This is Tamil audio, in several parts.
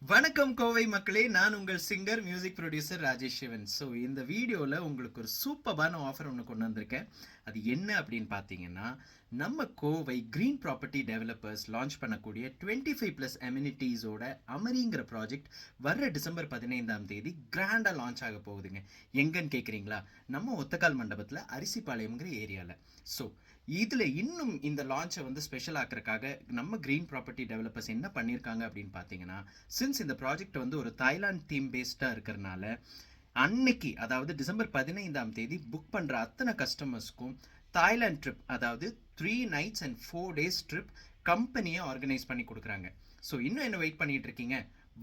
வணக்கம் கோவை மக்களே, நான் உங்கள் singer music producer Rajesh Sivan. So இந்த வீடியோவில் உங்களுக்கு ஒரு சூப்பரான ஆஃபர் ஒன்று கொண்டு வந்திருக்கேன். அது என்ன அப்படின்னு பார்த்தீங்கன்னா, நம்ம Kovai green property developers launch பண்ணக்கூடிய 25+ அம்யூனிட்டிஸோட அமரிங்கிற ப்ராஜெக்ட் வர்ற டிசம்பர் 15ஆம் தேதி கிராண்டாக லான்ச் ஆக போகுதுங்க. எங்கன்னு கேட்குறீங்களா? நம்ம ஒத்தக்கால் மண்டபத்தில் அரிசிபாளையம்ங்கிற ஏரியாவில். ஸோ இதில் இன்னும் இந்த லான்ச்சை வந்து ஸ்பெஷல் ஆக்கிறதுக்காக நம்ம க்ரீன் ப்ராப்பர்ட்டி டெவலப்பர்ஸ் என்ன பண்ணியிருக்காங்க அப்படின்னு பார்த்தீங்கன்னா, சின்ஸ் இந்த ப்ராஜெக்ட் வந்து ஒரு தாய்லாந்து தீம் பேஸ்டாக இருக்கிறனால அன்னைக்கு, அதாவது டிசம்பர் 15ஆம் தேதி புக் பண்ணுற அத்தனை கஸ்டமர்ஸ்க்கும் தாய்லாந்து ட்ரிப், அதாவது 3 nights and 4 days ட்ரிப் கம்பெனியை ஆர்கனைஸ் பண்ணி கொடுக்குறாங்க. ஸோ இன்னும் என்ன வெயிட் பண்ணிட்டு இருக்கீங்க?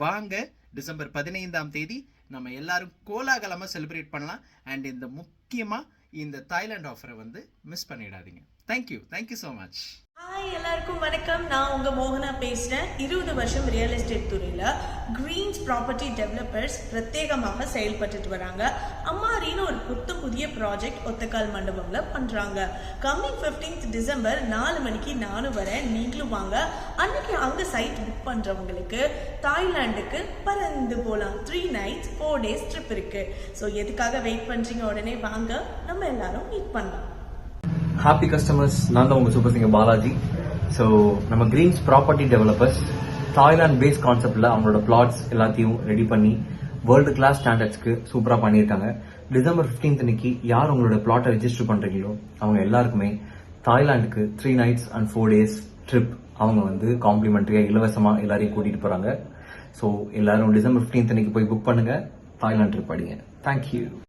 வாங்க, டிசம்பர் 15ஆம் தேதி நம்ம எல்லாரும் கோலாகலமாக செலிப்ரேட் பண்ணலாம். அண்ட் இந்த முக்கியமாக இந்த தாய்லாந்து ஆஃபரை வந்து மிஸ் பண்ணிடாதீங்க. Thank you so much. ஹாய், எல்லாருக்கும் வணக்கம். நான் உங்கள் மோகனா பேசுகிறேன். 20 வருஷம் ரியல் எஸ்டேட் துறையில் க்ரீன்ஸ் ப்ராப்பர்ட்டி டெவலப்பர்ஸ் பிரத்யேகமாக செயல்பட்டுட்டு வராங்க. அம்மாரின்னு ஒரு புதிய ப்ராஜெக்ட் ஒத்தக்கால் மண்டபமில் பண்ணுறாங்க. கம்மிங் 15th டிசம்பர் 4 மணிக்கு நானும் வரேன், நீங்களும் வாங்க. அன்னைக்கு அங்கே சைட் புக் பண்ணுறவங்களுக்கு தாய்லாண்டுக்கு பறந்து போகலாம். 3 nights 4 days ட்ரிப் இருக்குது. ஸோ எதுக்காக வெயிட் பண்ணுறீங்க? உடனே வாங்க, நம்ம எல்லாரும் மீட் பண்ணலாம். ஹாப்பி கஸ்டமர்ஸ், நான் தான் உங்க சூப்பர் சிங்கர் பாலாஜி. ஸோ நம்ம Greens property developers Thailand base கான்செப்ட்ல அவங்களோட பிளாட்ஸ் எல்லாத்தையும் ரெடி பண்ணி வேர்ல்டு கிளாஸ் ஸ்டாண்டர்ட்ஸ்க்கு சூப்பராக பண்ணியிருக்காங்க. டிசம்பர் 15th அன்னைக்கு யார் உங்களோட பிளாட்டை ரெஜிஸ்டர் பண்றீங்களோ அவங்க எல்லாருக்குமே தாய்லாந்துக்கு 3 nights and 4 days ட்ரிப் அவங்க வந்து காம்ப்ளிமெண்ட்ரியா இலவசமா எல்லாரையும் கூட்டிட்டு போறாங்க. ஸோ எல்லாரும் டிசம்பர் 15th அன்னைக்கு போய் புக் பண்ணுங்க, தாய்லாந்து ட்ரிப் அடிங்க. தேங்க்யூ.